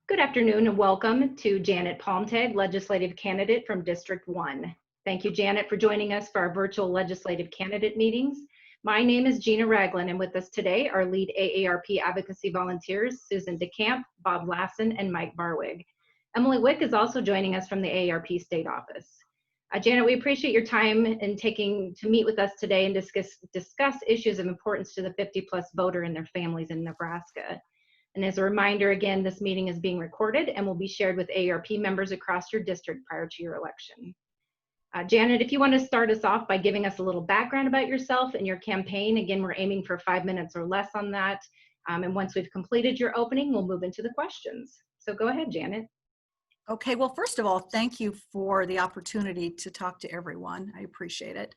Good afternoon and welcome to Janet Palmtag, legislative candidate from District 1. Thank you, Janet, for joining us for our virtual legislative candidate meetings. My name is Gina Ragland, and with us today are lead AARP advocacy volunteers, Susan DeCamp, Bob Lassen, and Mike Barwig. Emily Wick is also joining us from the AARP state office. Janet, we appreciate your time in taking to meet with us today and discuss issues of importance to the 50-plus voter and their families in Nebraska. And as a reminder, again, this meeting is being recorded and will be shared with AARP members across your district prior to your election. Janet, if you want to start us off by giving us a little background about yourself and your campaign. Again, we're aiming for 5 minutes or less on that. And once we've completed your opening, we'll move into the questions. So go ahead, Janet. Okay, well, first of all, thank you for the opportunity to talk to everyone. I appreciate it.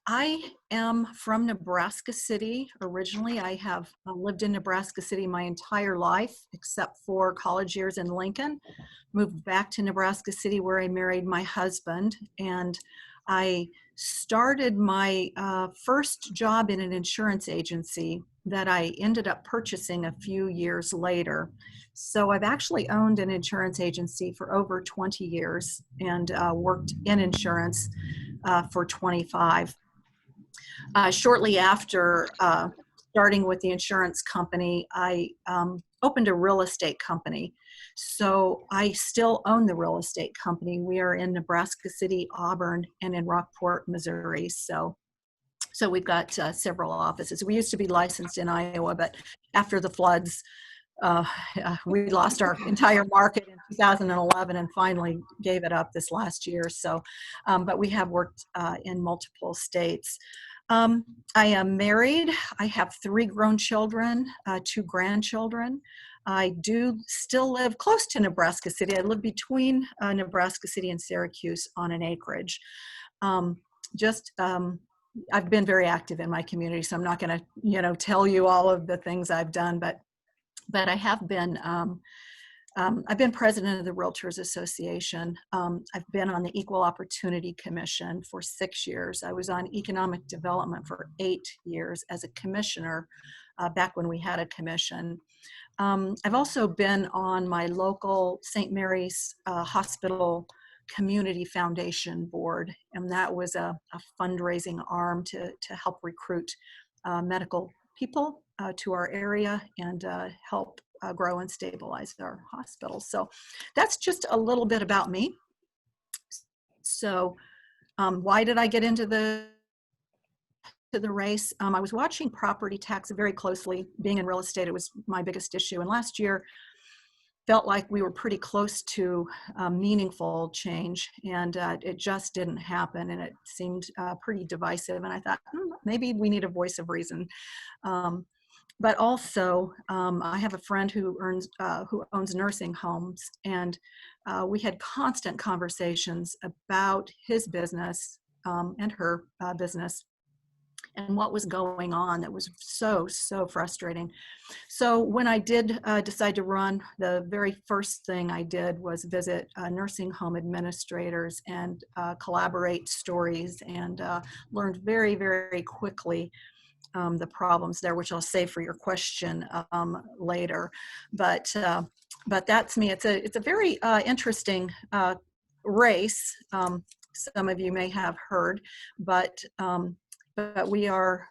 I am from Nebraska City originally. I have lived in Nebraska City my entire life, except for college years in Lincoln. Moved back to Nebraska City where I married my husband, and I started my first job in an insurance agency that I ended up purchasing a few years later. So I've actually owned an insurance agency for over 20 years and worked in insurance for 25. Shortly after starting with the insurance company, I opened a real estate company. So I still own the real estate company. We are in Nebraska City, Auburn, and in Rockport, Missouri. So we've got several offices. We used to be licensed in Iowa, but after the floods, we lost our entire market in 2011 and finally gave it up this last year. So, but we have worked in multiple states. I am married. I have 3 grown children, 2 grandchildren. I do still live close to Nebraska City. I live between Nebraska City and Syracuse on an acreage. I've been very active in my community, so I'm not going to, tell you all of the things I've done, but I have been, I've been president of the Realtors Association. I've been on the Equal Opportunity Commission for 6 years. I was on Economic Development for 8 years as a commissioner back when we had a commission. I've also been on my local St. Mary's Hospital Community Foundation board, and that was a fundraising arm to help recruit medical people to our area and help grow and stabilize our hospitals. So that's just a little bit about me. So why did I get into the race? I was watching property tax very closely. Being in real estate, it was my biggest issue. And last year felt like we were pretty close to meaningful change, and it just didn't happen, and it seemed pretty divisive. And I thought, maybe we need a voice of reason. But also, I have a friend who owns nursing homes, and we had constant conversations about his business and her business and what was going on that was so frustrating. So when I did decide to run, the very first thing I did was visit nursing home administrators and collaborate stories, and learned very, very quickly the problems there, which I'll save for your question later. But that's me. It's a very interesting race. Some of you may have heard, but we are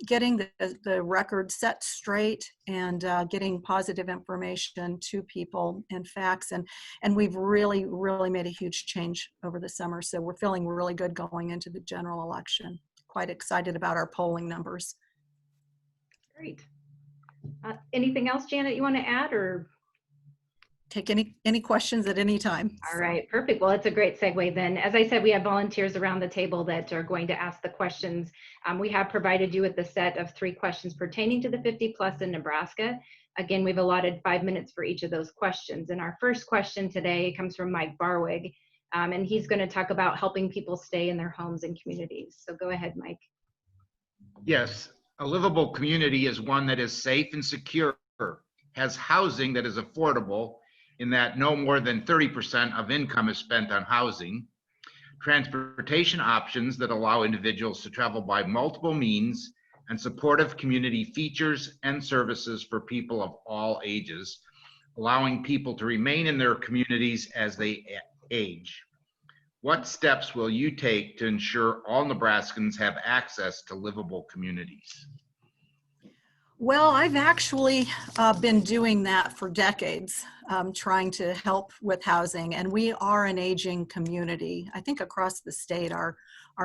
getting the record set straight and getting positive information to people and facts. And we've really, really made a huge change over the summer. So we're feeling really good going into the general election. Quite excited about our polling numbers. Great. Anything else, Janet, you want to add, or? Take any questions at any time. All right, perfect. Well, it's a great segue then. As I said, we have volunteers around the table that are going to ask the questions. We have provided you with a set of 3 questions pertaining to the 50 plus in Nebraska. Again, we've allotted 5 minutes for each of those questions. And our first question today comes from Mike Barwig, and he's going to talk about helping people stay in their homes and communities. So go ahead, Mike. Yes, a livable community is one that is safe and secure, has housing that is affordable, in that no more than 30% of income is spent on housing, transportation options that allow individuals to travel by multiple means, and supportive community features and services for people of all ages. allowing people to remain in their communities as they age. What steps will you take to ensure all Nebraskans have access to livable communities? Well, I've actually been doing that for decades, trying to help with housing, and we are an aging community. I think across the state, our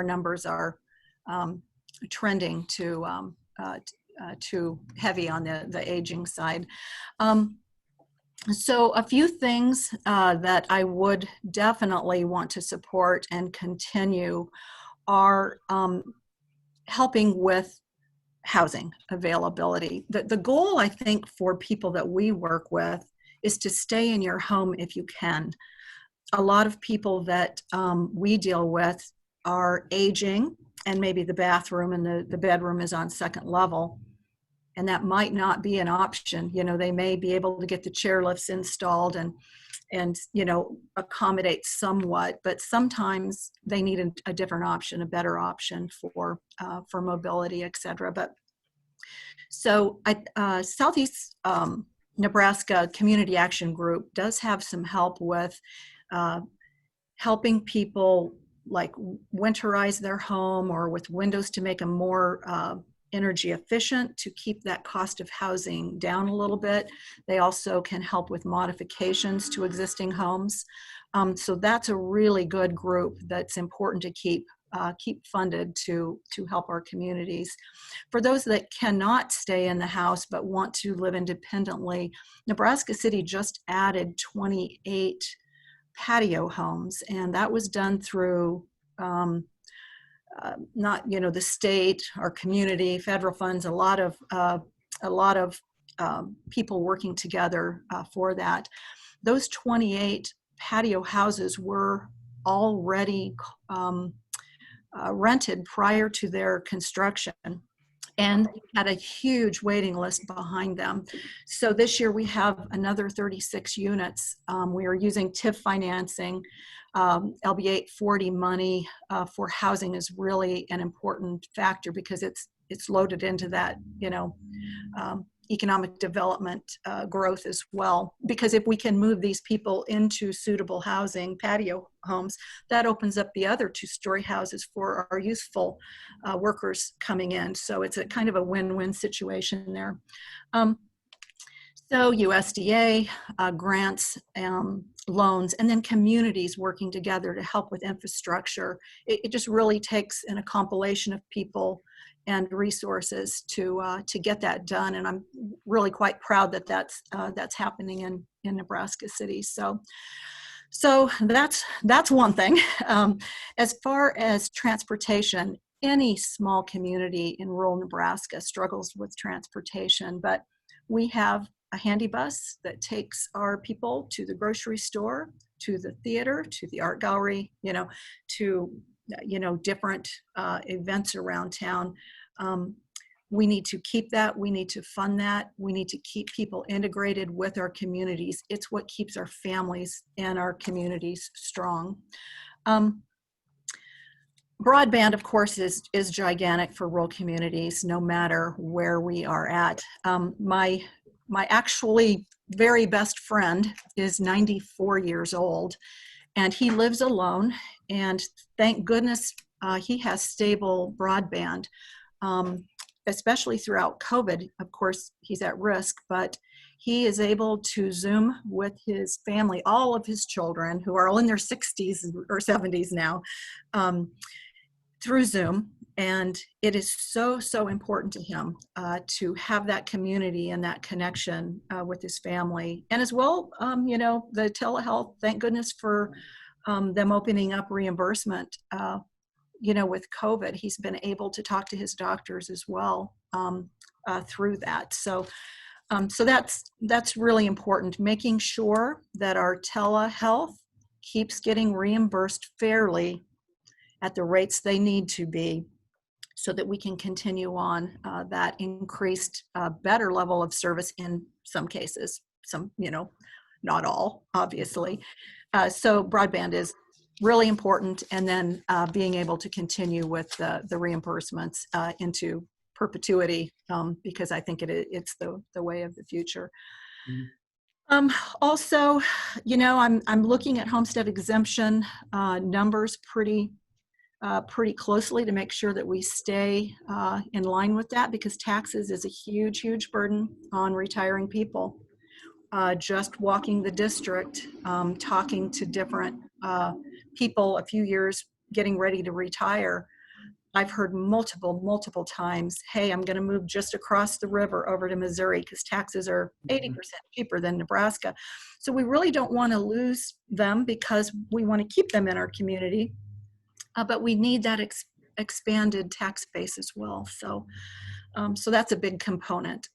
numbers are trending too heavy on the aging side. So a few things that I would definitely want to support and continue are helping with housing availability. The goal, I think, for people that we work with is to stay in your home if you can. A lot of people that we deal with are aging, and maybe the bathroom and the bedroom is on second level, and that might not be an option. You know, they may be able to get the chairlifts installed and you know, accommodate somewhat, but sometimes they need a different option, a better option for mobility, et cetera. But so Southeast Nebraska Community Action Group does have some help with helping people like winterize their home, or with windows to make them more energy efficient, to keep that cost of housing down a little bit. They also can help with modifications to existing homes. So that's a really good group that's important to keep funded to help our communities. For those that cannot stay in the house but want to live independently, Nebraska City just added 28 patio homes, and that was done through not, you know, the state, our community, federal funds, a lot of people working together for that. Those 28 patio houses were already rented prior to their construction, and had a huge waiting list behind them. So this year we have another 36 units. We are using TIF financing. LB 840 money for housing is really an important factor, because it's loaded into that, you know, economic development growth as well. Because if we can move these people into suitable housing, patio homes, that opens up the other 2-story houses for our youthful workers coming in. So it's a kind of a win-win situation there. So USDA grants, loans, and then communities working together to help with infrastructure. It just really takes a compilation of people and resources to get that done. And I'm really quite proud that that's happening in Nebraska City. So that's one thing. As far as transportation, any small community in rural Nebraska struggles with transportation, but we have a handy bus that takes our people to the grocery store, to the theater, to the art gallery, you know, to, you know, different events around town. We need to keep that. We need to fund that. We need to keep people integrated with our communities. It's what keeps our families and our communities strong. Broadband, of course, is gigantic for rural communities, no matter where we are at. My actually very best friend is 94 years old, and he lives alone, and thank goodness he has stable broadband, especially throughout COVID. Of course, he's at risk, but he is able to Zoom with his family, all of his children, who are all in their 60s or 70s now, through Zoom. And it is so important to him to have that community and that connection with his family. And as well, you know, the telehealth, thank goodness for them opening up reimbursement. You know, with COVID, he's been able to talk to his doctors as well through that. So that's really important, making sure that our telehealth keeps getting reimbursed fairly at the rates they need to be, so that we can continue on that increased, better level of service in some cases, some, you know, not all, obviously. So broadband is really important, and then being able to continue with the reimbursements into perpetuity, because I think it's the way of the future. Also, you know, I'm looking at homestead exemption numbers pretty closely to make sure that we stay in line with that, because taxes is a huge, huge burden on retiring people. Just walking the district, talking to different people a few years getting ready to retire, I've heard multiple times, hey, I'm going to move just across the river over to Missouri because taxes are 80% cheaper than Nebraska. So we really don't want to lose them because we want to keep them in our community, but we need that expanded tax base as well. So, so that's a big component.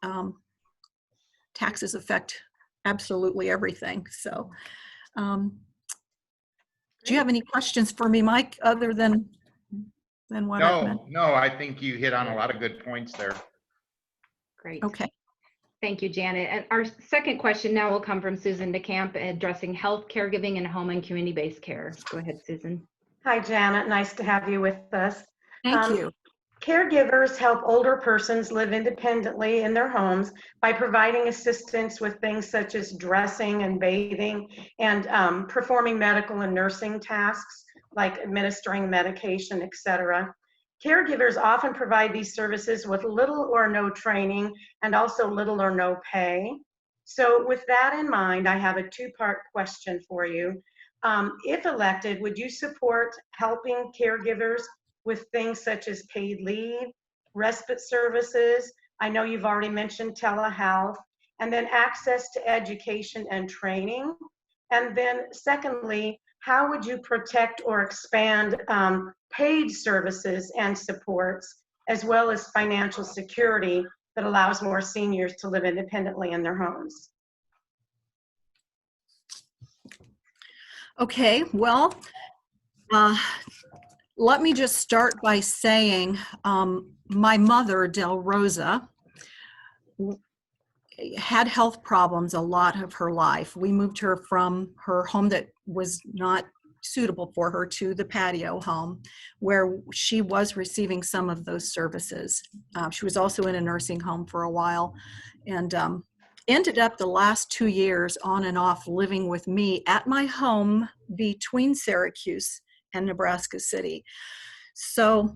Taxes affect absolutely everything. So, do you have any questions for me, Mike, other than what I've mentioned? No, I think you hit on a lot of good points there. Great. Okay. Thank you, Janet. And our second question now will come from Susan DeCamp, addressing health, caregiving, and home and community-based care. Go ahead, Susan. Hi, Janet. Nice to have you with us. Thank you. Caregivers help older persons live independently in their homes by providing assistance with things such as dressing and bathing and performing medical and nursing tasks like administering medication, etc. Caregivers often provide these services with little or no training and also little or no pay. So with that in mind, I have a two-part question for you. If elected, would you support helping caregivers with things such as paid leave, respite services? I know you've already mentioned telehealth, and then access to education and training. And then secondly, how would you protect or expand paid services and supports, as well as financial security that allows more seniors to live independently in their homes? Okay, well, let me just start by saying my mother, Del Rosa, had health problems a lot of her life. We moved her from her home that was not suitable for her to the patio home where she was receiving some of those services. She was also in a nursing home for a while and ended up the last 2 years on and off living with me at my home between Syracuse and Nebraska City. So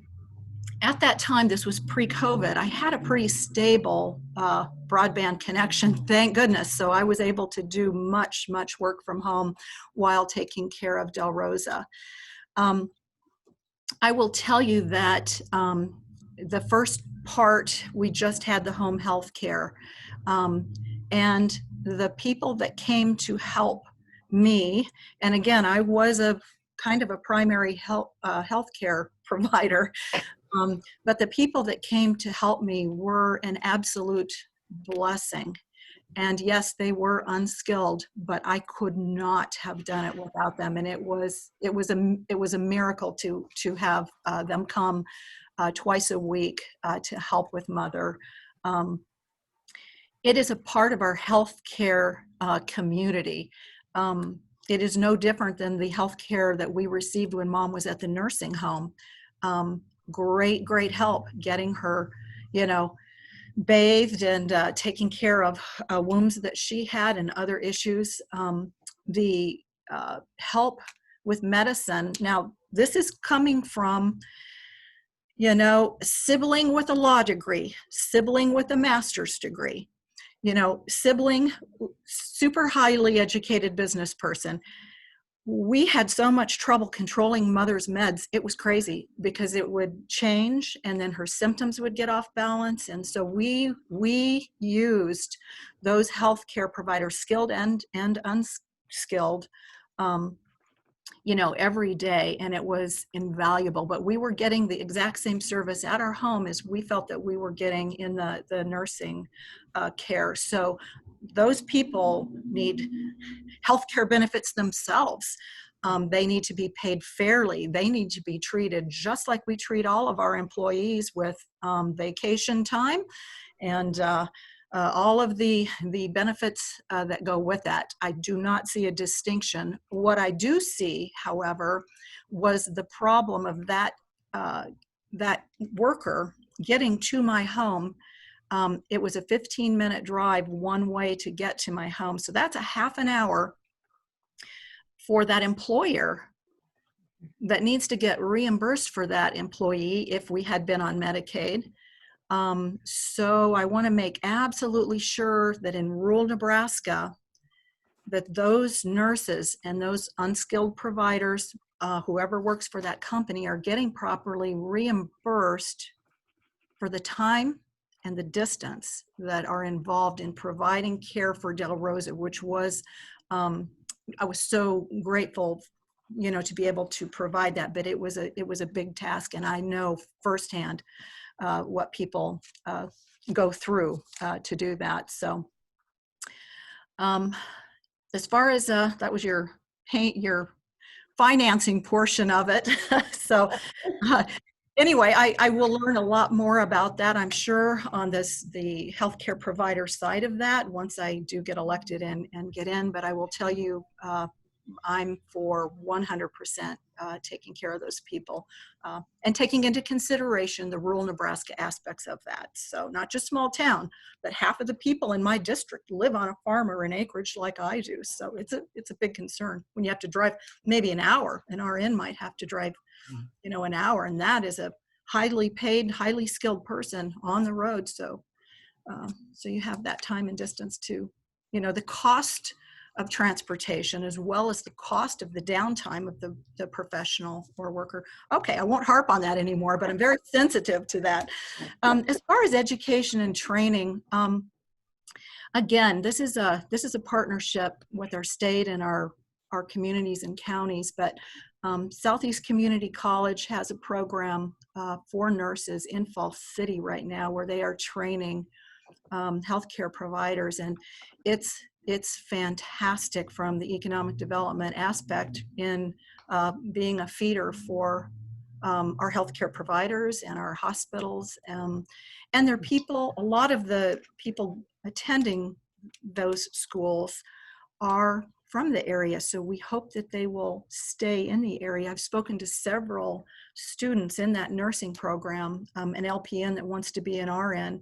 at that time, this was pre-COVID, I had a pretty stable broadband connection, thank goodness. So I was able to do much work from home while taking care of Del Rosa. I will tell you that the first part, we just had the home health care. And the people that came to help me, and again, I was a kind of a primary healthcare provider, but the people that came to help me were an absolute blessing. And yes, they were unskilled, but I could not have done it without them. And it was a miracle to have them come twice a week to help with Mother. It is a part of our healthcare community. It is no different than the healthcare that we received when Mom was at the nursing home. Great help getting her, bathed and taking care of wounds that she had and other issues. The help with medicine. Now, this is coming from, sibling with a law degree, sibling with a master's degree, sibling, super highly educated business person. We had so much trouble controlling Mother's meds. It was crazy because it would change and then her symptoms would get off balance. And so we used those healthcare providers, skilled and unskilled, every day, and it was invaluable. But we were getting the exact same service at our home as we felt that we were getting in the nursing care. So those people need healthcare benefits themselves. They need to be paid fairly. They need to be treated just like we treat all of our employees with vacation time and all of the benefits that go with that. I do not see a distinction. What I do see, however, was the problem of that worker getting to my home It was a 15-minute drive one way to get to my home. So that's a half an hour for that employer that needs to get reimbursed for that employee if we had been on Medicaid. So I want to make absolutely sure that in rural Nebraska, that those nurses and those unskilled providers, whoever works for that company, are getting properly reimbursed for the time and the distance that are involved in providing care for Del Rosa, which was, I was so grateful, you know, to be able to provide that, but it was a big task, and I know firsthand what people go through to do that. So as far as that was your financing portion of it. So anyway, I will learn a lot more about that, I'm sure, on the healthcare provider side of that once I do get elected and get in. But I will tell you, I'm for 100% taking care of those people and taking into consideration the rural Nebraska aspects of that. So not just small town, but half of the people in my district live on a farm or an acreage like I do. So it's a big concern when you have to drive maybe an hour. An RN might have to drive, you know, an hour, and that is a highly paid, highly skilled person on the road. So so you have that time and distance to, you know, the cost of transportation as well as the cost of the downtime of the professional or worker. Okay, I won't harp on that anymore, but I'm very sensitive to that. As far as education and training, again, this is a partnership with our state and our communities and counties, but Southeast Community College has a program for nurses in Falls City right now where they are training healthcare providers, and it's fantastic from the economic development aspect in being a feeder for our healthcare providers and our hospitals. And their people, a lot of the people attending those schools are from the area, so we hope that they will stay in the area. I've spoken to several students in that nursing program, an LPN that wants to be an RN.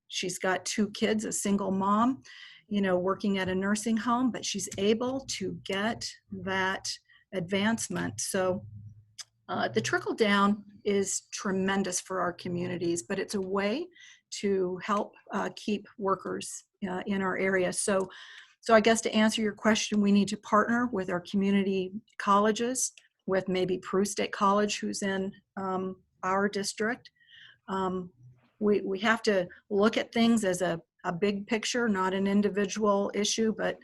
She's got 2 kids, a single mom, you know, working at a nursing home, but she's able to get that advancement. So the trickle down is tremendous for our communities, but it's a way to help keep workers in our area. So I guess to answer your question, we need to partner with our community colleges, with maybe Peru State College, who's in our district. We have to look at things as a big picture, not an individual issue, but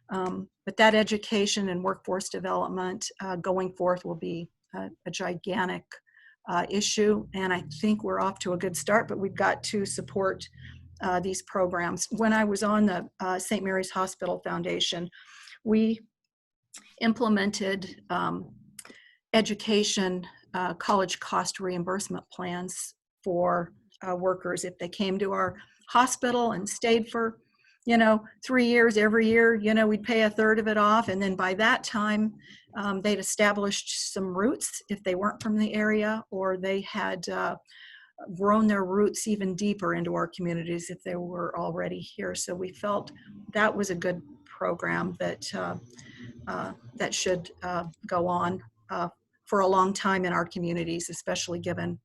that education and workforce development going forth will be a gigantic issue. And I think we're off to a good start, but we've got to support these programs. When I was on the St. Mary's Hospital Foundation, we implemented education college cost reimbursement plans for workers. If they came to our hospital and stayed for, 3 years, every year, we'd pay a third of it off. And then by that time, they'd established some roots if they weren't from the area, or they had grown their roots even deeper into our communities if they were already here. So we felt that was a good program that should go on for a long time in our communities, especially given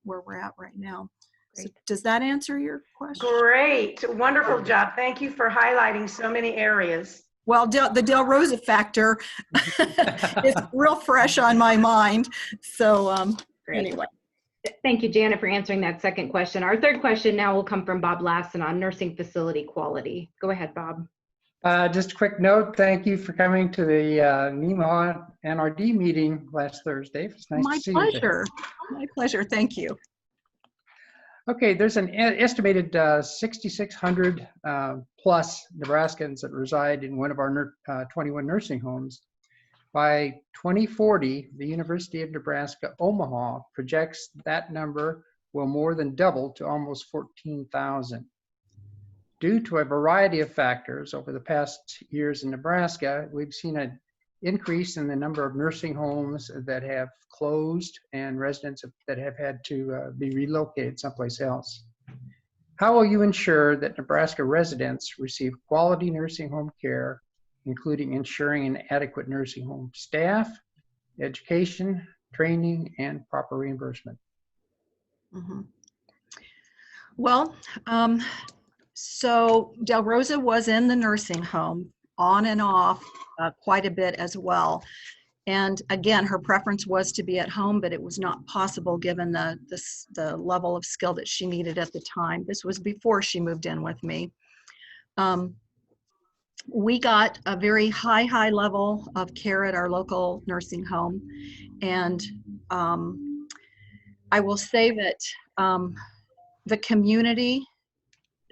where we're at right now. So does that answer your question? Great, wonderful job. Thank you for highlighting so many areas. Well, the Del Rosa factor is real fresh on my mind. So anyway. Thank you, Janet, for answering that second question. Our third question now will come from Bob Lassen on nursing facility quality. Go ahead, Bob. Just a quick note. Thank you for coming to the NEMA NRD meeting last Thursday. It's nice to see you. My pleasure. Thank you. Okay, there's an estimated 6,600 plus Nebraskans that reside in one of our 21 nursing homes. By 2040, the University of Nebraska Omaha projects that number will more than double to almost 14,000. Due to a variety of factors over the past years in Nebraska, we've seen an increase in the number of nursing homes that have closed and residents that have had to be relocated someplace else. How will you ensure that Nebraska residents receive quality nursing home care, including ensuring an adequate nursing home staff, education, training, and proper reimbursement? Mhm. Well, so Del Rosa was in the nursing home on and off quite a bit as well. And again, her preference was to be at home, but it was not possible given the level of skill that she needed at the time. This was before she moved in with me. We got a very high level of care at our local nursing home. And I will say that the community,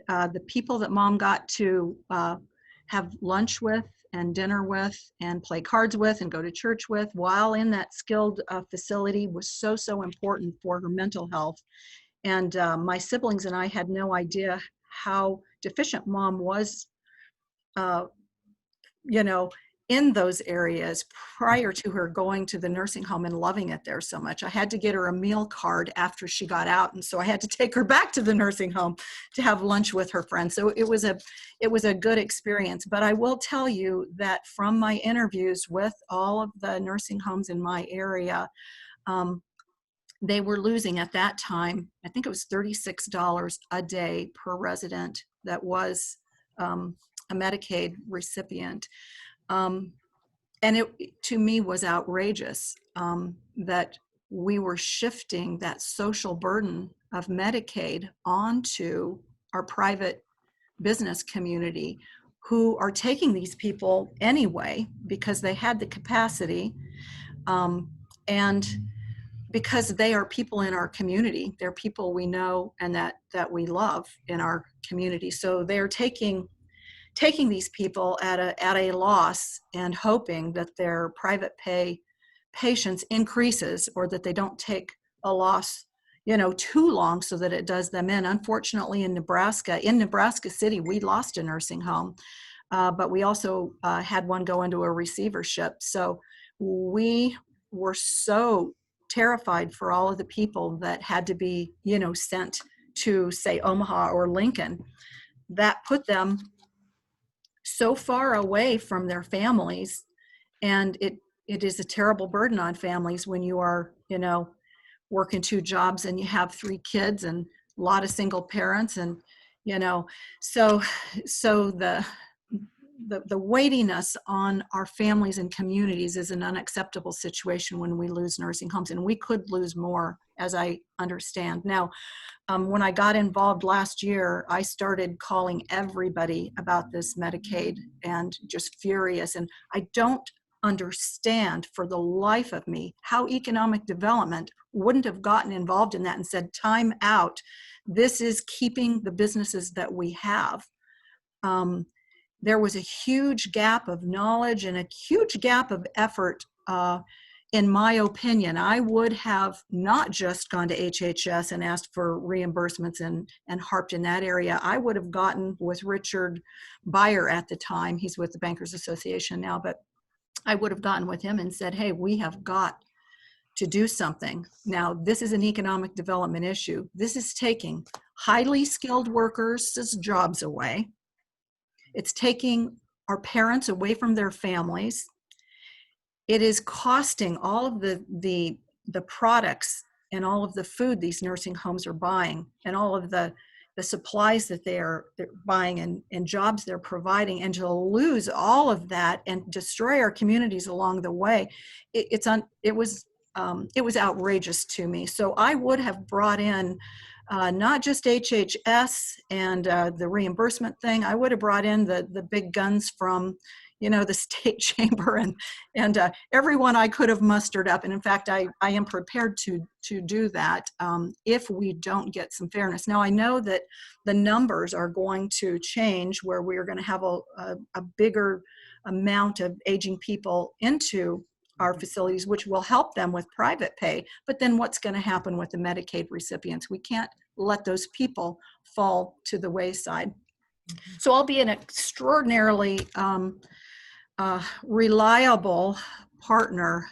the people that Mom got to have lunch with and dinner with and play cards with and go to church with while in that skilled facility was so important for her mental health. And my siblings and I had no idea how deficient Mom was, in those areas prior to her going to the nursing home and loving it there so much. I had to get her a meal card after she got out, and so I had to take her back to the nursing home to have lunch with her friends. So it was a good experience. But I will tell you that from my interviews with all of the nursing homes in my area, they were losing at that time, I think it was $36 a day per resident that was a Medicaid recipient. And it, to me, was outrageous that we were shifting that social burden of Medicaid onto our private business community, who are taking these people anyway because they had the capacity, and because they are people in our community. They're people we know and that we love in our community. So they're taking these people at a loss and hoping that their private pay patients increases, or that they don't take a loss, too long so that it does them in. Unfortunately, in Nebraska City, we lost a nursing home, but we also had one go into a receivership. So we were so terrified for all of the people that had to be, sent to, say, Omaha or Lincoln. That put them so far away from their families, and it is a terrible burden on families when you are, working 2 jobs and you have 3 kids and a lot of single parents, and so the weightiness on our families and communities is an unacceptable situation when we lose nursing homes, and we could lose more, as I understand. Now, when I got involved last year, I started calling everybody about this Medicaid and just furious. And I don't understand for the life of me how economic development wouldn't have gotten involved in that and said, time out. This is keeping the businesses that we have. There was a huge gap of knowledge and a huge gap of effort. In my opinion, I would have not just gone to HHS and asked for reimbursements and harped in that area. I would have gotten with Richard Beyer at the time. He's with the Bankers Association now, but I would have gotten with him and said, hey, we have got to do something. Now, this is an economic development issue. This is taking highly skilled workers' jobs away. It's taking our parents away from their families. It is costing all of the products and all of the food these nursing homes are buying, and all of the supplies that they're buying and jobs they're providing, and to lose all of that and destroy our communities along the way, it was outrageous to me. So I would have brought in not just HHS and the reimbursement thing. I would have brought in the big guns from the state chamber and everyone I could have mustered up. And in fact, I am prepared to do that if we don't get some fairness. Now, I know that the numbers are going to change, where we're going to have a bigger amount of aging people into our facilities, which will help them with private pay. But then what's going to happen with the Medicaid recipients? We can't let those people fall to the wayside. So I'll be an extraordinarily reliable partner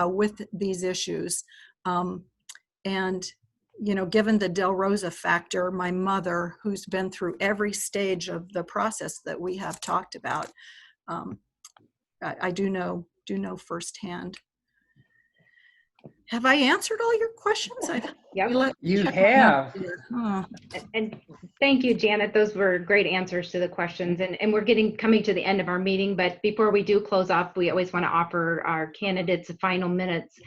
with these issues. And given the Del Rosa factor, my mother, who's been through every stage of the process that we have talked about, I do know firsthand. Have I answered all your questions? Yep. You check my notes have. here. Huh. And thank you, Janet. Those were great answers to the questions. And we're coming to the end of our meeting, but before we do close off, we always want to offer our candidates final minutes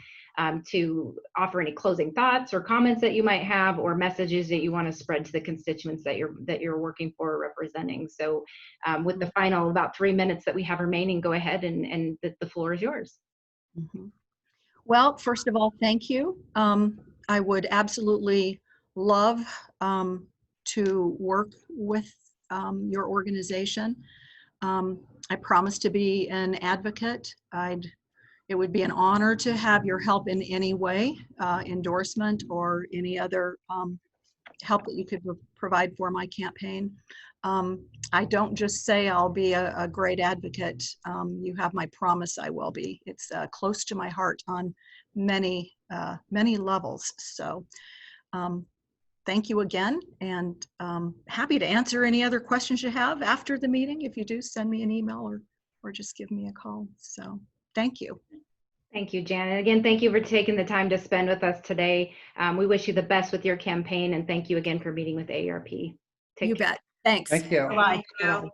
to offer any closing thoughts or comments that you might have, or messages that you want to spread to the constituents that you're working for or representing. So with the final about 3 minutes that we have remaining, go ahead and the floor is yours. Mm-hmm. Well, first of all, thank you. I would absolutely love to work with your organization. I promise to be an advocate. It would be an honor to have your help in any way, endorsement or any other help that you could provide for my campaign. I don't just say I'll be a great advocate. You have my promise I will be. It's close to my heart on many levels. So thank you again, and happy to answer any other questions you have after the meeting. If you do, send me an email or just give me a call. So thank you. Thank you, Janet. Again, thank you for taking the time to spend with us today. We wish you the best with your campaign, and thank you again for meeting with AARP. You bet. Thanks. Thank you. Bye. Thank you.